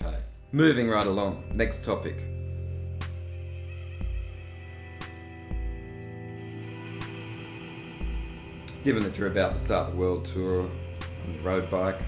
Okay, moving right along. Next topic. Given that you're about to start the world tour on the road bike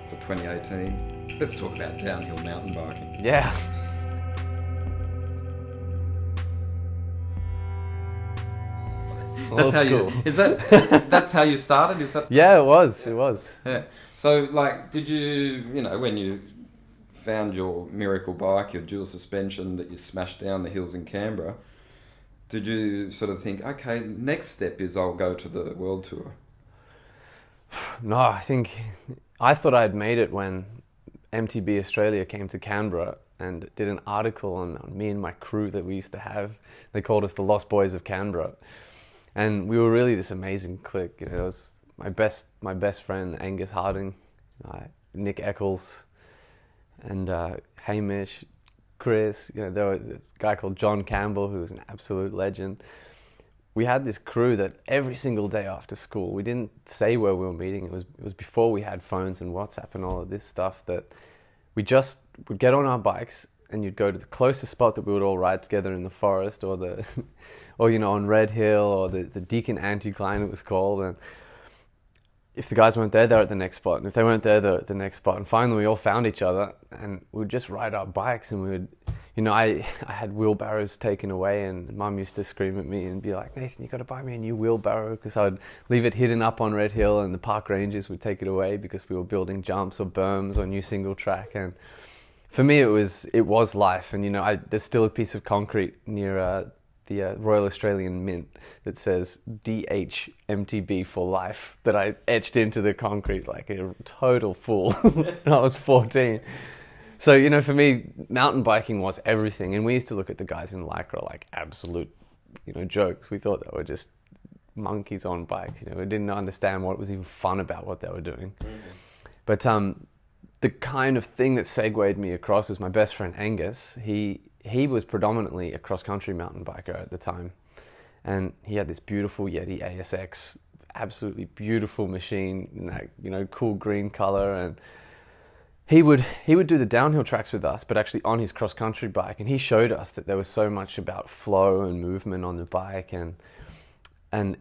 for 2018, let's talk about downhill mountain biking. Yeah. That's how school. That's how you started? Is that? Yeah, it was. Yeah. So, like, did you when you found your miracle bike, your dual suspension that you smashed down the hills in Canberra, did you sort of think, okay, next step is I'll go to the world tour? No, I thought I'd made it when MTB Australia came to Canberra and did an article on me and my crew that we used to have. They called us the Lost Boys of Canberra. And we were really this amazing clique. It was my best friend Angus Harding, Nick Eccles, and Hamish, Chris. There was this guy called John Campbell who was an absolute legend. We had this crew that every single day after school, we didn't say where we were meeting. It was before we had phones and WhatsApp and all of this stuff, that we just would get on our bikes and you'd go to the closest spot that we would all ride together in the forest, or the or on Red Hill, or the Deacon Anticline it was called. And if the guys weren't there, they're at the next spot, and if they weren't there, they're at the next spot. And finally we all found each other and we would just ride our bikes, and we would I had wheelbarrows taken away, and Mum used to scream at me and be like, Nathan, you got to buy me a new wheelbarrow, because I would leave it hidden up on Red Hill and the park rangers would take it away because we were building jumps or berms or new single track. And for me it was life. And there's still a piece of concrete near the Royal Australian Mint that says DHMTB for life, that I etched into the concrete like a total fool when I was 14. So, for me, mountain biking was everything. And we used to look at the guys in Lycra like absolute, jokes. We thought they were just monkeys on bikes. We didn't understand what was even fun about what they were doing. Mm-hmm. But the kind of thing that segued me across was my best friend Angus. He was predominantly a cross-country mountain biker at the time. And he had this beautiful Yeti ASX, absolutely beautiful machine in that, cool green color. And he would do the downhill tracks with us, but actually on his cross-country bike. And he showed us that there was so much about flow and movement on the bike. And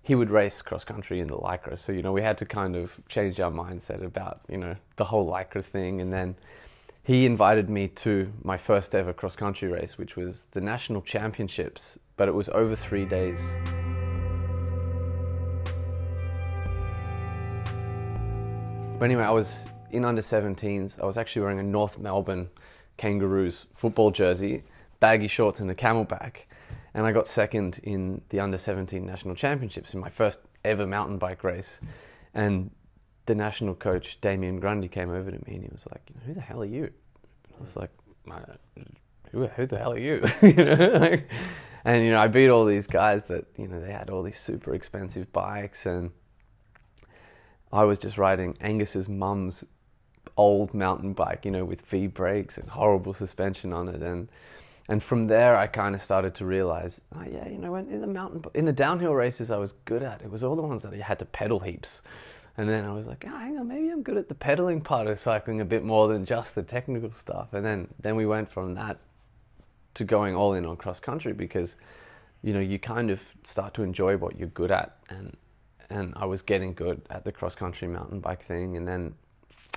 he would race cross-country in the Lycra. So, we had to kind of change our mindset about, the whole Lycra thing. And then he invited me to my first ever cross-country race, which was the National Championships, but it was over 3 days. But anyway, I was in under 17s. I was actually wearing a North Melbourne Kangaroos football jersey, baggy shorts and a camelback. And I got second in the under 17 national championships in my first ever mountain bike race. And the national coach, Damien Grundy, came over to me and he was like, who the hell are you? And I was like, who the hell are you? And, I beat all these guys that, they had all these super expensive bikes, and I was just riding Angus's mum's old mountain bike, with V brakes and horrible suspension on it. And from there, I kind of started to realize, in the downhill races I was good at, it was all the ones that I had to pedal heaps. And then I was like, hang on, maybe I'm good at the pedaling part of cycling a bit more than just the technical stuff. And then we went from that to going all in on cross country, because, you kind of start to enjoy what you're good at. And I was getting good at the cross country mountain bike thing. And then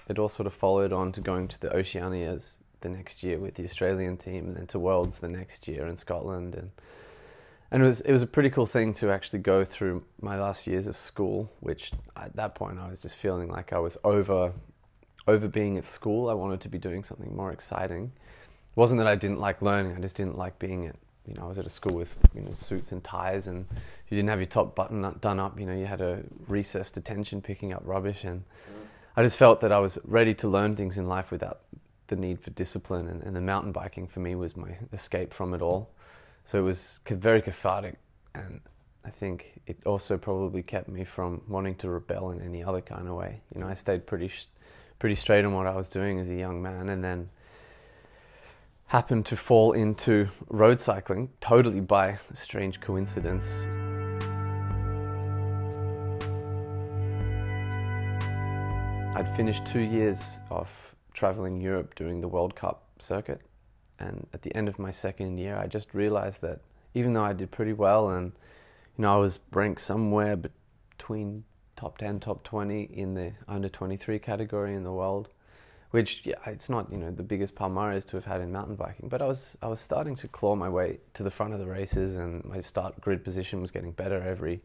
it all sort of followed on to going to the Oceanias the next year with the Australian team, and then to Worlds the next year in Scotland. And it was a pretty cool thing to actually go through my last years of school, which at that point I was just feeling like I was over being at school. I wanted to be doing something more exciting. It wasn't that I didn't like learning, I just didn't like being at, I was at a school with, suits and ties, and if you didn't have your top button done up, you had a recess detention picking up rubbish. And I just felt that I was ready to learn things in life without the need for discipline, and the mountain biking for me was my escape from it all. So it was very cathartic, and I think it also probably kept me from wanting to rebel in any other kind of way. I stayed pretty straight on what I was doing as a young man, and then happened to fall into road cycling totally by a strange coincidence. I'd finished 2 years of traveling Europe doing the World Cup circuit. And at the end of my second year, I just realized that even though I did pretty well, and I was ranked somewhere between top 10, top 20 in the under 23 category in the world, which, yeah, it's not, the biggest palmares to have had in mountain biking, but I was starting to claw my way to the front of the races, and my start grid position was getting better every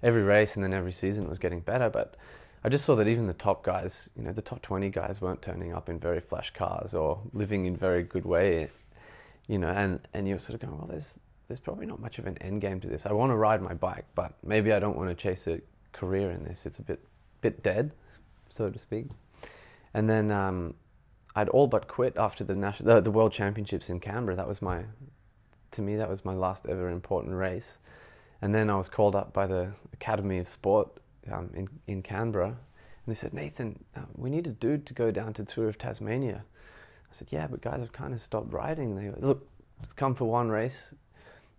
race, and then every season it was getting better. But I just saw that even the top guys, the top 20 guys, weren't turning up in very flash cars or living in very good way, and you're sort of going, well, there's probably not much of an end game to this. I want to ride my bike, but maybe I don't want to chase a career in this. It's a bit dead, so to speak. And then I'd all but quit after the World Championships in Canberra. That was my last ever important race. And then I was called up by the Academy of Sport in Canberra, and they said, Nathan, we need a dude to go down to Tour of Tasmania. I said, yeah, but guys, I've kind of stopped riding. They go, look, come for one race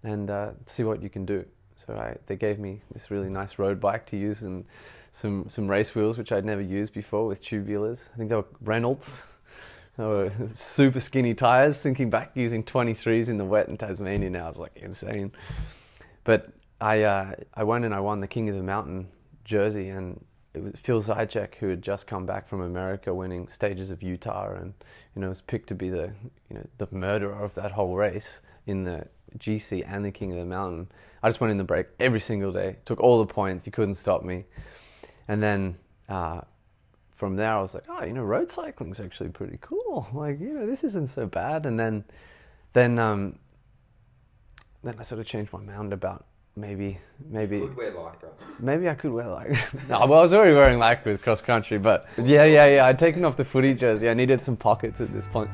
and see what you can do. So they gave me this really nice road bike to use, and some race wheels which I'd never used before with tubulars. I think they were Reynolds. They were super skinny tires. Thinking back, using 23s in the wet in Tasmania now is like insane. But I went and I won the King of the Mountain jersey, and it was Phil Zajac, who had just come back from America winning stages of Utah, and was picked to be the murderer of that whole race in the GC and the King of the Mountain. I just went in the break every single day, took all the points, you couldn't stop me. And then from there I was like, road cycling's actually pretty cool. Like, this isn't so bad. And then I sort of changed my mind about maybe you could wear lycra. Maybe I could wear lycra. No, well, I was already wearing lycra with cross country, but yeah. I'd taken off the footy jersey. I needed some pockets at this point.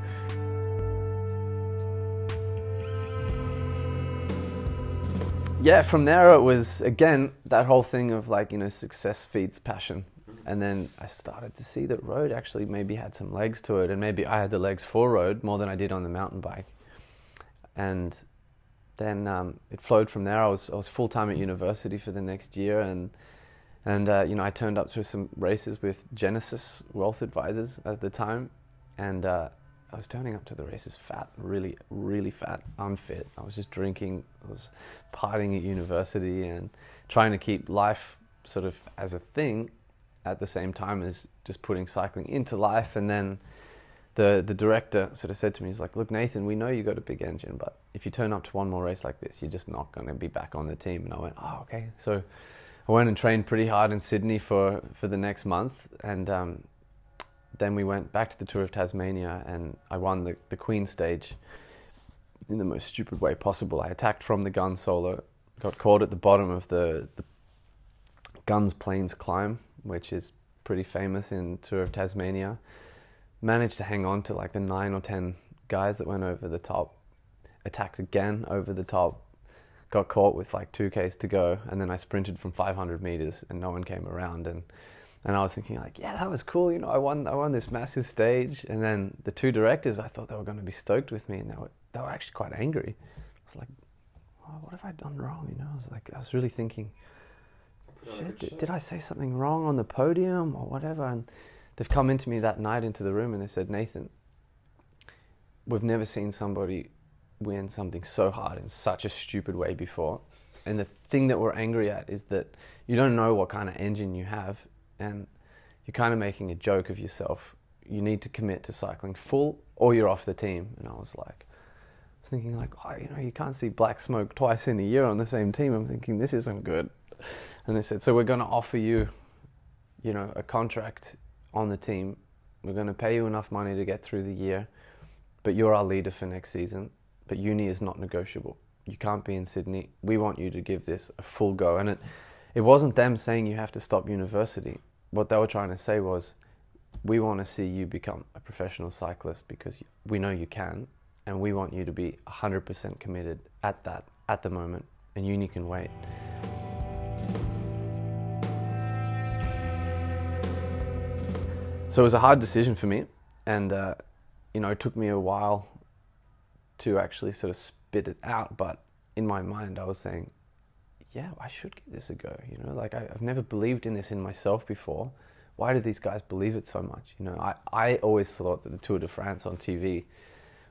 Yeah, from there it was, again, that whole thing of success feeds passion. And then I started to see that road actually maybe had some legs to it, and maybe I had the legs for road more than I did on the mountain bike. And then it flowed from there. I was full-time at university for the next year, and I turned up to some races with Genesis Wealth Advisors at the time, and I was turning up to the races fat, really, really fat, unfit. I was just drinking, I was partying at university and trying to keep life sort of as a thing at the same time as just putting cycling into life. And then the director sort of said to me, he's like, look, Nathan, we know you got a big engine, but if you turn up to one more race like this, you're just not going to be back on the team. And I went, oh, okay. So I went and trained pretty hard in Sydney for the next month, and then we went back to the Tour of Tasmania, and I won the Queen stage in the most stupid way possible. I attacked from the gun solo, got caught at the bottom of the Guns Plains climb, which is pretty famous in Tour of Tasmania. Managed to hang on to the 9 or 10 guys that went over the top, attacked again over the top, got caught with 2Ks to go, and then I sprinted from 500 meters and no one came around. And I was thinking yeah, that was cool. I won this massive stage. And then the two directors, I thought they were going to be stoked with me, and they were actually quite angry. I was like, oh, what have I done wrong? I was really thinking, shit, did I say something wrong on the podium or whatever? And they've come into me that night into the room and they said, Nathan, we've never seen somebody win something so hard in such a stupid way before. And the thing that we're angry at is that you don't know what kind of engine you have, and you're kind of making a joke of yourself. You need to commit to cycling full or you're off the team. And I was thinking oh, you can't see black smoke twice in a year on the same team. I'm thinking, this isn't good. And they said, so we're going to offer you, a contract on the team. We're going to pay you enough money to get through the year, but you're our leader for next season. But uni is not negotiable. You can't be in Sydney. We want you to give this a full go. And it wasn't them saying you have to stop university. What they were trying to say was, we want to see you become a professional cyclist because we know you can, and we want you to be 100% committed at the moment, and uni can wait. So it was a hard decision for me, and it took me a while to actually sort of spit it out, but in my mind I was saying, yeah, I should give this a go. I've never believed in this in myself before. why do these guys believe it so much? You know, I always thought that the Tour de France on TV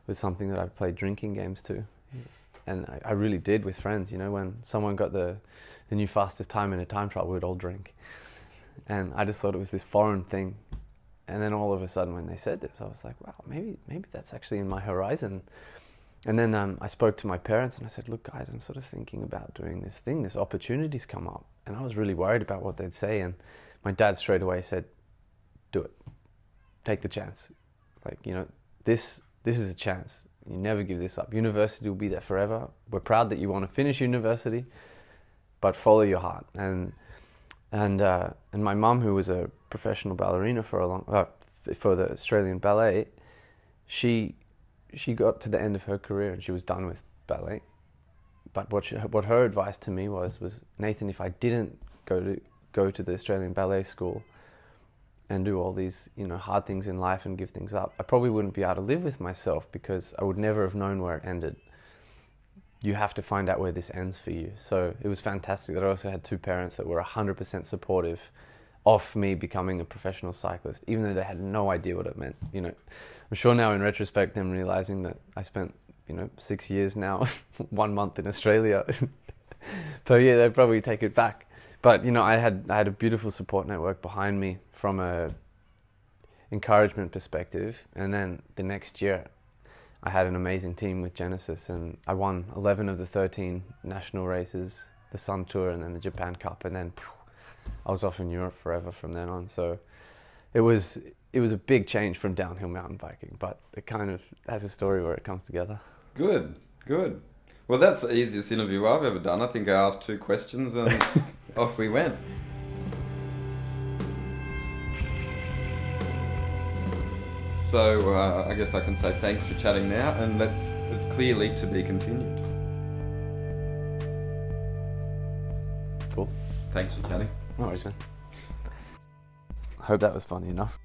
was something that I played drinking games to. And I really did with friends, you know, when someone got the new fastest time in a time trial, we would all drink. And I just thought it was this foreign thing. And then all of a sudden when they said this, I was like, wow, maybe that's actually in my horizon. And then I spoke to my parents and I said, look guys, I'm sort of thinking about doing this thing, this opportunity's come up. And I was really worried about what they'd say. And my dad straight away said, do it, take the chance. Like, you know, this is a chance. You never give this up. University will be there forever. We're proud that you want to finish university, but follow your heart. And my mum, who was a professional ballerina for the Australian Ballet, she got to the end of her career and she was done with ballet. But what her advice to me was Nathan, if I didn't go to the Australian Ballet School and do all these, you know, hard things in life and give things up, I probably wouldn't be able to live with myself because I would never have known where it ended. You have to find out where this ends for you. So it was fantastic that I also had two parents that were 100% supportive of me becoming a professional cyclist, even though they had no idea what it meant. You know, I'm sure now in retrospect, them realizing that I spent, you know, 6 years now, 1 month in Australia per year, they'd probably take it back. But, you know, I had a beautiful support network behind me from a encouragement perspective. And then the next year, I had an amazing team with Genesis, and I won 11 of the 13 national races, the Sun Tour and then the Japan Cup, and then I was off in Europe forever from then on. So it was a big change from downhill mountain biking, but it kind of has a story where it comes together. Good. Well, that's the easiest interview I've ever done. I think I asked 2 questions and off we went. So I guess I can say thanks for chatting now, and it's clearly to be continued. Cool. Thanks for chatting. No worries, man. I hope that was funny enough.